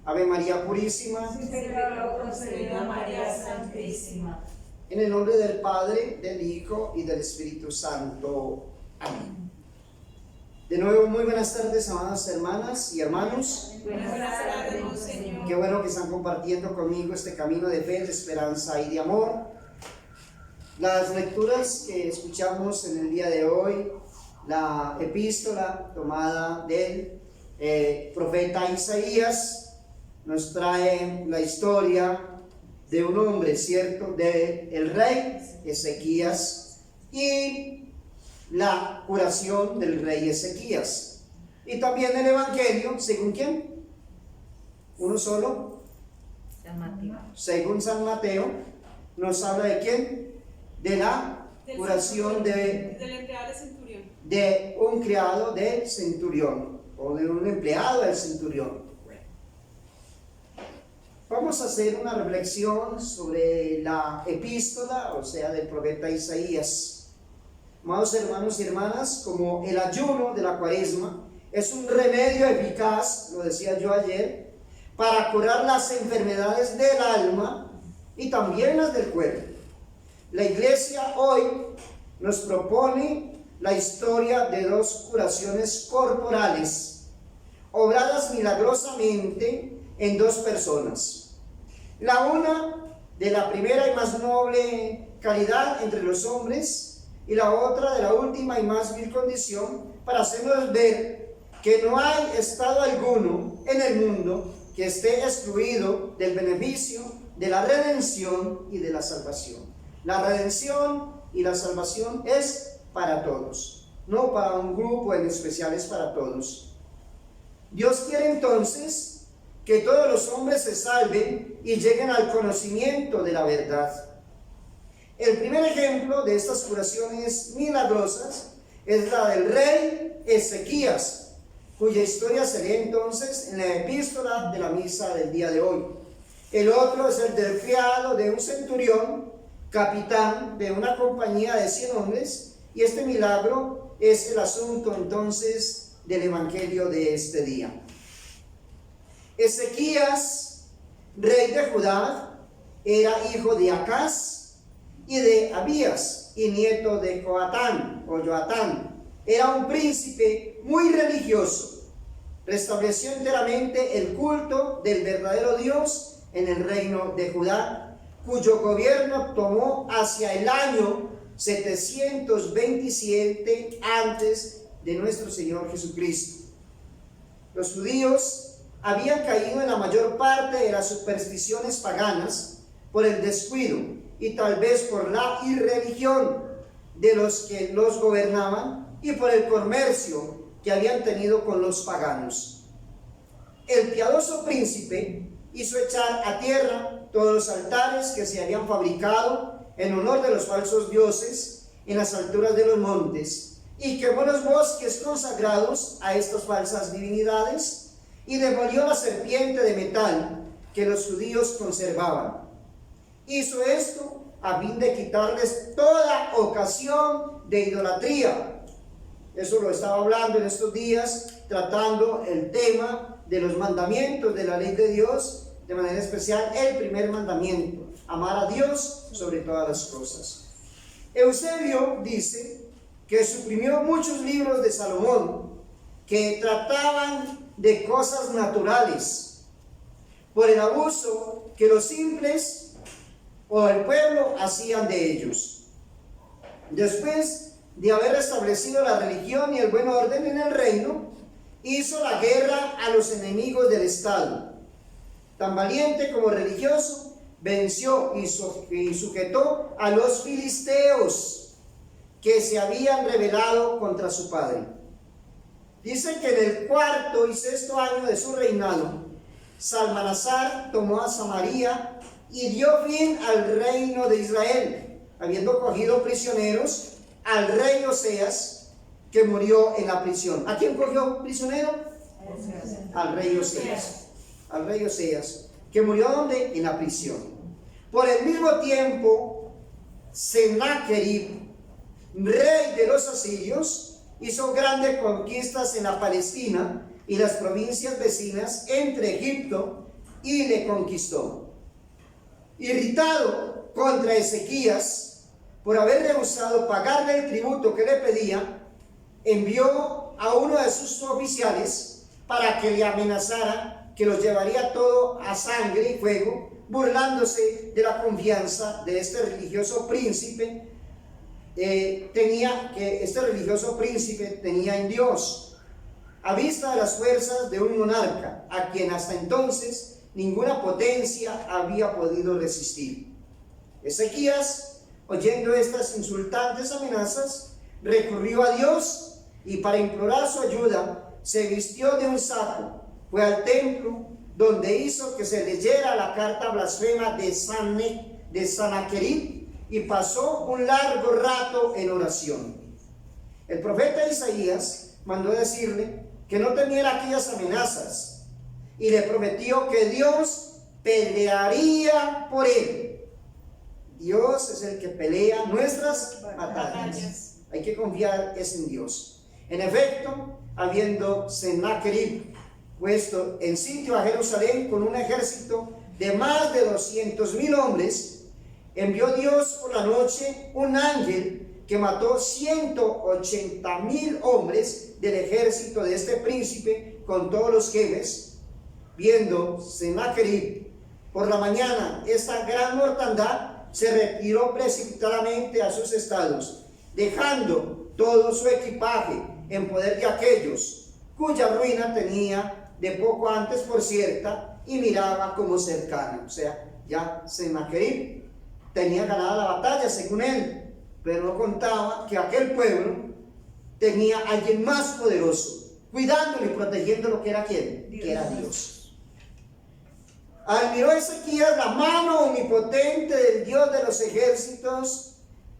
Ave María Purísima. Sin pecado concebida María Santísima. En el nombre del Padre, del Hijo y del Espíritu Santo. Amén. De nuevo, muy buenas tardes, amadas hermanas y hermanos. Buenas tardes, Monseñor. Qué bueno que están compartiendo conmigo este camino de fe, de esperanza y de amor. Las lecturas que escuchamos en el día de hoy, la epístola tomada del profeta Isaías, nos trae la historia de un hombre, ¿cierto?, del rey Ezequías y la curación del rey Ezequías. Y también el Evangelio, ¿según quién? ¿Uno solo? San Mateo. Según San Mateo, nos habla de quién? De la curación del empleado del centurión. de un criado del centurión, o de un empleado del centurión. Vamos a hacer una reflexión sobre la epístola, o sea, del profeta Isaías. Amados hermanos y hermanas, como el ayuno de la Cuaresma es un remedio eficaz, lo decía yo ayer, para curar las enfermedades del alma y también las del cuerpo. La Iglesia hoy nos propone la historia de dos curaciones corporales, obradas milagrosamente en dos personas. La una de la primera y más noble calidad entre los hombres, y la otra de la última y más vil condición, para hacernos ver que no hay estado alguno en el mundo que esté excluido del beneficio de la redención y de la salvación. La redención y la salvación es para todos, no para un grupo en especial, es para todos. Dios quiere entonces que todos los hombres se salven y lleguen al conocimiento de la verdad. El primer ejemplo de estas curaciones milagrosas es la del rey Ezequías, cuya historia se lee entonces en la epístola de la misa del día de hoy. El otro es el del criado de un centurión, capitán de una compañía de 100 hombres, y este milagro es el asunto entonces del evangelio de este día. Ezequías, rey de Judá, era hijo de Acaz y de Abías, y nieto de Joatán o Joatán. Era un príncipe muy religioso. Restableció enteramente el culto del verdadero Dios en el reino de Judá, cuyo gobierno tomó hacia el año 727 antes de nuestro Señor Jesucristo. Los judíos habían caído en la mayor parte de las supersticiones paganas por el descuido y tal vez por la irreligión de los que los gobernaban y por el comercio que habían tenido con los paganos. El piadoso príncipe hizo echar a tierra todos los altares que se habían fabricado en honor de los falsos dioses en las alturas de los montes, y quemó los bosques consagrados a estas falsas divinidades, y demolió la serpiente de metal que los judíos conservaban. Hizo esto a fin de quitarles toda ocasión de idolatría. Eso lo estaba hablando en estos días, tratando el tema de los mandamientos de la ley de Dios, de manera especial el primer mandamiento: amar a Dios sobre todas las cosas. Eusebio dice que suprimió muchos libros de Salomón que trataban de cosas naturales, por el abuso que los simples o el pueblo hacían de ellos. Después de haber restablecido la religión y el buen orden en el reino, hizo la guerra a los enemigos del Estado. Tan valiente como religioso, venció y sujetó a los filisteos que se habían rebelado contra su padre. Dice que en el 4º y 6º año de su reinado, Salmanasar tomó a Samaria y dio fin al reino de Israel, habiendo cogido prisioneros al rey Oseas, que murió en la prisión. ¿A quién cogió prisionero? Al rey Oseas. Al rey Oseas, que murió ¿dónde? En la prisión. Por el mismo tiempo, Sennacherib, rey de los asirios, hizo grandes conquistas en la Palestina y las provincias vecinas entre Egipto y le conquistó. Irritado contra Ezequías por haber rehusado pagarle el tributo que le pedía, envió a uno de sus oficiales para que le amenazara que los llevaría todo a sangre y fuego, burlándose de la confianza de este religioso príncipe tenía en Dios, a vista de las fuerzas de un monarca a quien hasta entonces ninguna potencia había podido resistir. Ezequías, oyendo estas insultantes amenazas, recurrió a Dios y para implorar su ayuda se vistió de un saco, fue al templo donde hizo que se leyera la carta blasfema de Sanaquerib y pasó un largo rato en oración. El profeta Isaías mandó decirle que no temiera aquellas amenazas y le prometió que Dios pelearía por él. Dios es el que pelea nuestras batallas. Hay que confiar en Dios. En efecto, habiendo Sanaquerib puesto en sitio a Jerusalén con un ejército de más de 200,000 hombres, envió Dios por la noche un ángel que mató 180,000 hombres del ejército de este príncipe con todos los jefes. Viendo Sanaquerib por la mañana esta gran mortandad, se retiró precipitadamente a sus estados, dejando todo su equipaje en poder de aquellos cuya ruina tenía de poco antes por cierta y miraba como cercana. O sea, ya Sanaquerib tenía ganada la batalla según él, pero no contaba que aquel pueblo tenía a alguien más poderoso, cuidándolo y protegiendo lo que era ¿quién? Que era Dios. Admiró Ezequías la mano omnipotente del Dios de los ejércitos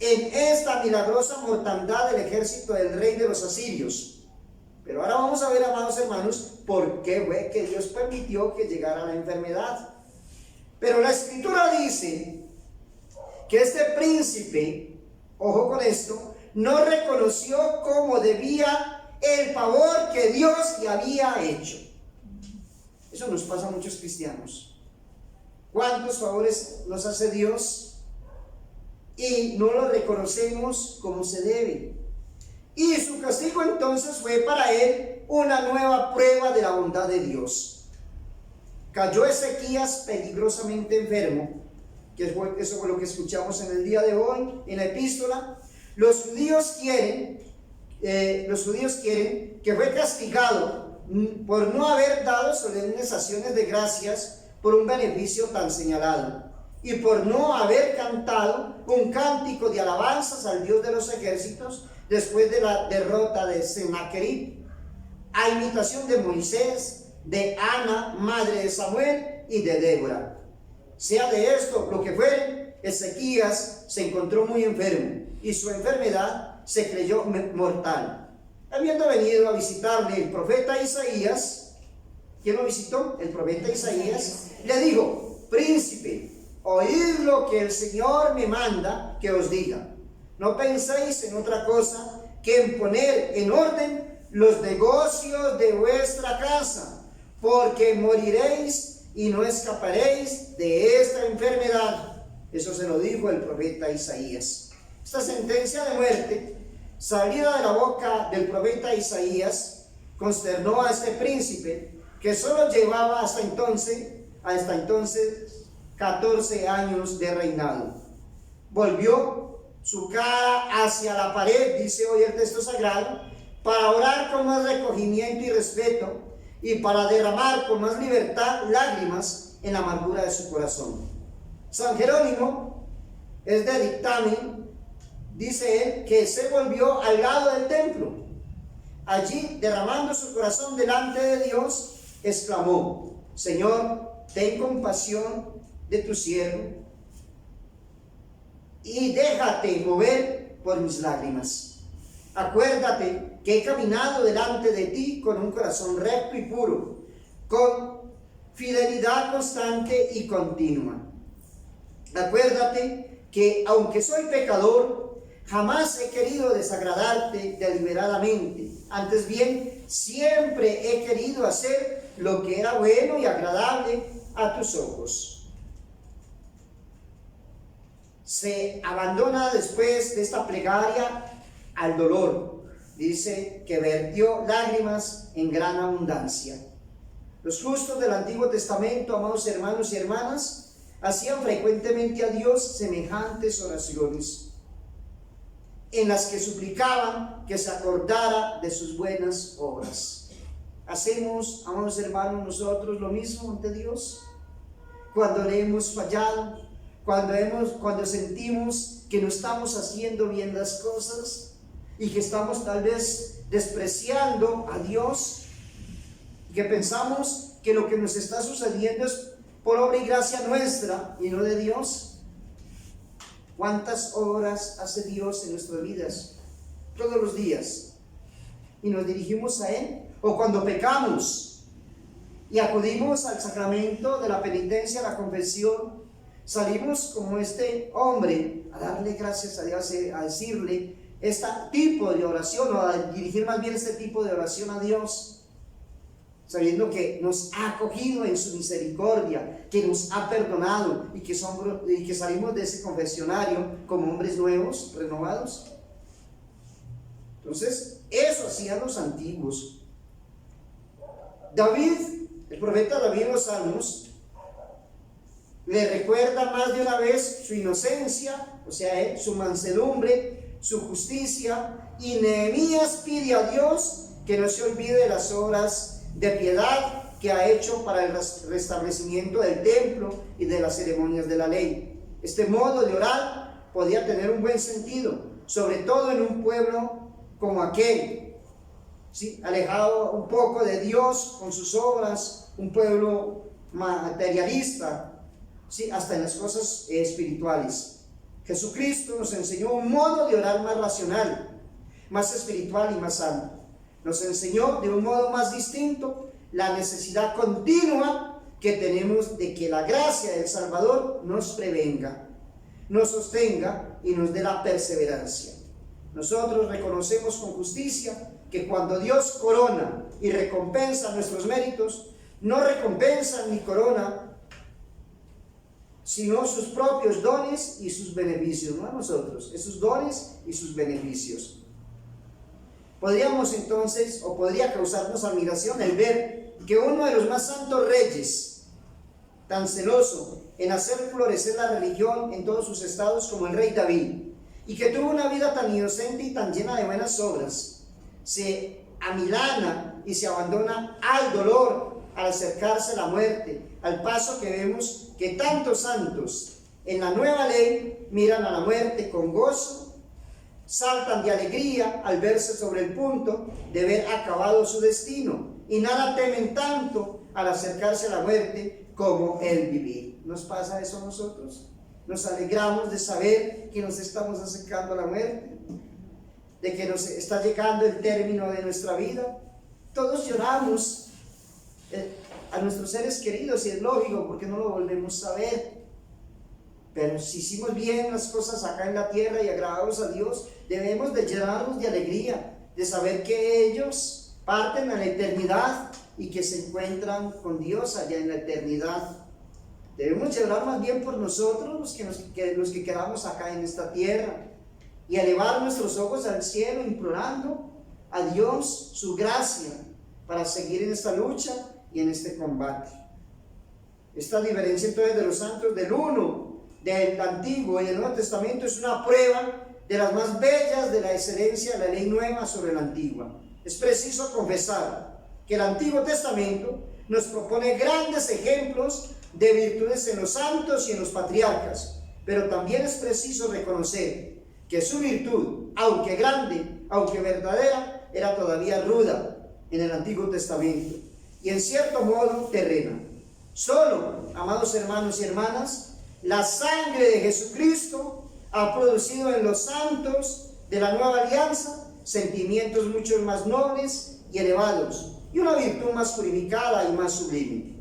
en esta milagrosa mortandad del ejército del rey de los asirios. Pero ahora vamos a ver, amados hermanos, por qué fue que Dios permitió que llegara la enfermedad. Pero la Escritura dice que este príncipe, ojo con esto, no reconoció como debía el favor que Dios le había hecho. Eso nos pasa a muchos cristianos. ¿Cuántos favores nos hace Dios y no los reconocemos como se debe? Y su castigo entonces fue para él una nueva prueba de la bondad de Dios. Cayó Ezequías peligrosamente enfermo, eso fue lo que escuchamos en el día de hoy, en la epístola. Los judíos quieren que fue castigado por no haber dado solemnes acciones de gracias por un beneficio tan señalado, y por no haber cantado un cántico de alabanzas al Dios de los ejércitos después de la derrota de Sanaquerib, a imitación de Moisés, de Ana, madre de Samuel, y de Débora. Sea de esto lo que fuere, Ezequías se encontró muy enfermo y su enfermedad se creyó mortal. Habiendo venido a visitarle el profeta Isaías, ¿quién lo visitó? El profeta Isaías le dijo: príncipe, oíd lo que el Señor me manda que os diga. No penséis en otra cosa que en poner en orden los negocios de vuestra casa, porque moriréis y no escaparéis de esta enfermedad. Eso se lo dijo el profeta Isaías. Esta sentencia de muerte, salida de la boca del profeta Isaías, consternó a este príncipe, que solo llevaba hasta entonces 14 años de reinado. Volvió su cara hacia la pared, dice hoy el texto sagrado, para orar con más recogimiento y respeto, y para derramar con más libertad lágrimas en la amargura de su corazón. San Jerónimo es de dictamen, dice él, que se volvió al lado del templo. Allí, derramando su corazón delante de Dios, exclamó: Señor, ten compasión de tu siervo y déjate mover por mis lágrimas. Acuérdate que he caminado delante de ti con un corazón recto y puro, con fidelidad constante y continua. Acuérdate que, aunque soy pecador, jamás he querido desagradarte deliberadamente. Antes bien, siempre he querido hacer lo que era bueno y agradable a tus ojos. Se abandona después de esta plegaria al dolor. Dice que vertió lágrimas en gran abundancia. Los justos del Antiguo Testamento, amados hermanos y hermanas, hacían frecuentemente a Dios semejantes oraciones, en las que suplicaban que se acordara de sus buenas obras. ¿Hacemos, amados hermanos, nosotros lo mismo ante Dios? Cuando le hemos fallado, cuando sentimos que no estamos haciendo bien las cosas y que estamos tal vez despreciando a Dios, y que pensamos que lo que nos está sucediendo es por obra y gracia nuestra y no de Dios. ¿Cuántas obras hace Dios en nuestras vidas? Todos los días. Y nos dirigimos a Él. O cuando pecamos y acudimos al sacramento de la penitencia, la confesión, salimos como este hombre a darle gracias a Dios, a decirle este tipo de oración, o a dirigir más bien este tipo de oración a Dios, sabiendo que nos ha acogido en su misericordia, que nos ha perdonado y que salimos de ese confesionario como hombres nuevos, renovados. Entonces, eso hacían los antiguos. David, el profeta David en los Salmos, le recuerda más de una vez su inocencia, o sea, su mansedumbre, su justicia, y Nehemías pide a Dios que no se olvide de las obras de piedad que ha hecho para el restablecimiento del templo y de las ceremonias de la ley. Este modo de orar podía tener un buen sentido, sobre todo en un pueblo como aquel, ¿sí?, alejado un poco de Dios con sus obras, un pueblo materialista, ¿sí?, hasta en las cosas espirituales. Jesucristo nos enseñó un modo de orar más racional, más espiritual y más santo. Nos enseñó de un modo más distinto la necesidad continua que tenemos de que la gracia del Salvador nos prevenga, nos sostenga y nos dé la perseverancia. Nosotros reconocemos con justicia que cuando Dios corona y recompensa nuestros méritos, no recompensa ni corona, sino sus propios dones y sus beneficios, no a nosotros, esos dones y sus beneficios. Podríamos entonces, o podría causarnos admiración el ver que uno de los más santos reyes, tan celoso en hacer florecer la religión en todos sus estados como el rey David, y que tuvo una vida tan inocente y tan llena de buenas obras, se amilana y se abandona al dolor al acercarse a la muerte, al paso que vemos que tantos santos en la nueva ley miran a la muerte con gozo, saltan de alegría al verse sobre el punto de ver acabado su destino, y nada temen tanto al acercarse a la muerte como el vivir. ¿Nos pasa eso a nosotros? Nos alegramos de saber que nos estamos acercando a la muerte, de que nos está llegando el término de nuestra vida. Todos lloramos a nuestros seres queridos, y es lógico porque no lo volvemos a ver. Pero si hicimos bien las cosas acá en la tierra y agradamos a Dios, debemos de llenarnos de alegría, de saber que ellos parten a la eternidad y que se encuentran con Dios allá en la eternidad. Debemos llorar más bien por nosotros, los que quedamos acá en esta tierra, y elevar nuestros ojos al cielo implorando a Dios su gracia para seguir en esta lucha y en este combate. Esta diferencia entonces de los santos del uno, del Antiguo y del Nuevo Testamento, es una prueba de las más bellas de la excelencia de la ley nueva sobre la antigua. Es preciso confesar que el Antiguo Testamento nos propone grandes ejemplos de virtudes en los santos y en los patriarcas, pero también es preciso reconocer que su virtud, aunque grande, aunque verdadera, era todavía ruda en el Antiguo Testamento y en cierto modo terrena. Solo, amados hermanos y hermanas, la sangre de Jesucristo ha producido en los santos de la nueva alianza sentimientos mucho más nobles y elevados, y una virtud más purificada y más sublime.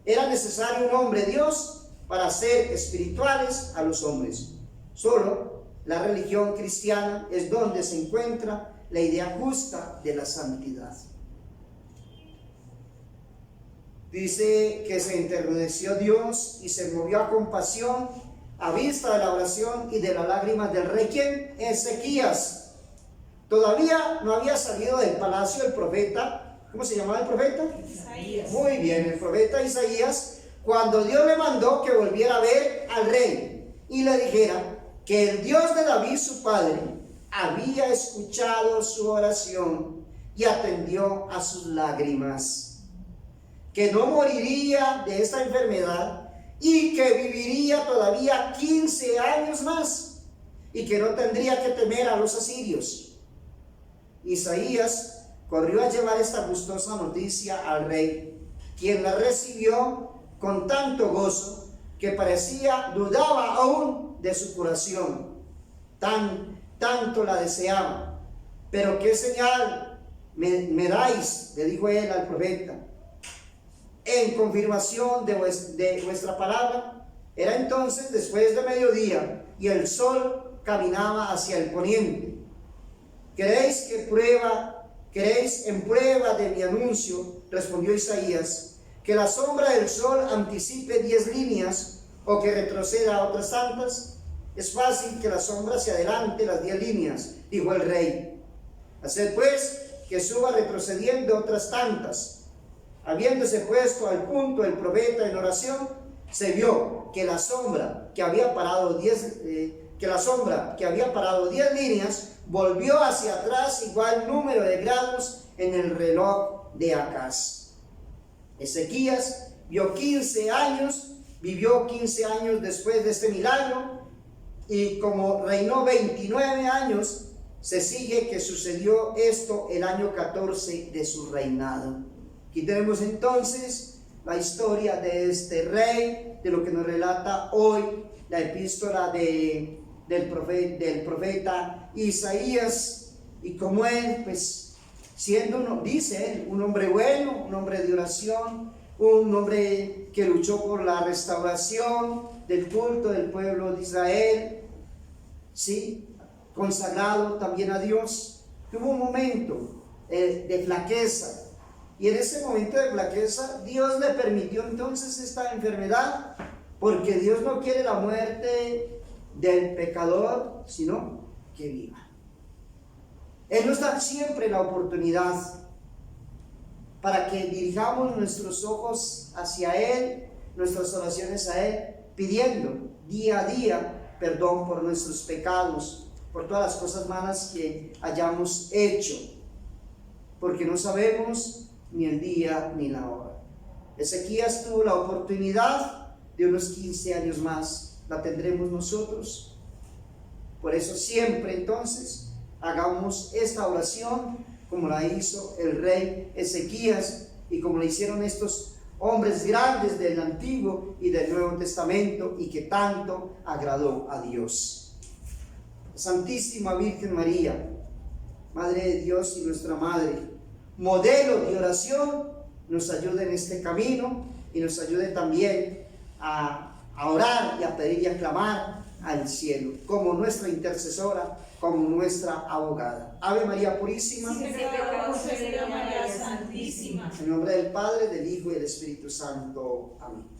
Era necesario un hombre Dios para ser espirituales a los hombres. Solo la religión cristiana es donde se encuentra la idea justa de la santidad. Dice que se enterneció Dios y se movió a compasión a vista de la oración y de las lágrimas del rey. ¿Quién? Ezequías. Todavía no había salido del palacio el profeta. ¿Cómo se llamaba el profeta? Isaías. Muy bien, el profeta Isaías, cuando Dios le mandó que volviera a ver al rey y le dijera que el Dios de David, su padre, había escuchado su oración y atendió a sus lágrimas, que no moriría de esta enfermedad y que viviría todavía 15 años más y que no tendría que temer a los asirios. Isaías corrió a llevar esta gustosa noticia al rey, quien la recibió con tanto gozo que parecía dudaba aún de su curación, tanto la deseaba. Pero ¿qué señal me dais?, le dijo él al profeta, en confirmación de vuestra palabra. Era entonces después de mediodía y el sol caminaba hacia el poniente. ¿Queréis en prueba de mi anuncio? Respondió Isaías, que la sombra del sol anticipe 10 líneas o que retroceda a otras tantas. Es fácil que la sombra se adelante las 10 líneas, dijo el rey. Haced pues que suba retrocediendo otras tantas. Habiéndose puesto al punto el profeta en oración, se vio que la sombra que había parado 10 líneas volvió hacia atrás igual número de grados en el reloj de Acaz. Ezequías vivió 15 años después de este milagro, y como reinó 29 años, se sigue que sucedió esto el año 14 de su reinado. Aquí tenemos entonces la historia de este rey, de lo que nos relata hoy la epístola del profeta Isaías, y como él, pues, siendo, dice él, un hombre bueno, un hombre de oración, un hombre que luchó por la restauración del culto del pueblo de Israel, ¿sí?, consagrado también a Dios, tuvo un momento de flaqueza. Y en ese momento de flaqueza, Dios le permitió entonces esta enfermedad, porque Dios no quiere la muerte del pecador, sino que viva. Él nos da siempre la oportunidad para que dirijamos nuestros ojos hacia Él, nuestras oraciones a Él, pidiendo día a día perdón por nuestros pecados, por todas las cosas malas que hayamos hecho, porque no sabemos ni el día ni la hora. Ezequías tuvo la oportunidad de unos 15 años más. ¿La tendremos nosotros? Por eso siempre entonces hagamos esta oración como la hizo el rey Ezequías y como la hicieron estos hombres grandes del Antiguo y del Nuevo Testamento, y que tanto agradó a Dios. Santísima Virgen María, Madre de Dios y nuestra Madre, modelo de oración, nos ayude en este camino y nos ayude también a orar y a pedir y a clamar al cielo como nuestra intercesora, como nuestra abogada. Ave María Purísima, María Santísima. en nombre del Padre, del Hijo y del Espíritu Santo. Amén.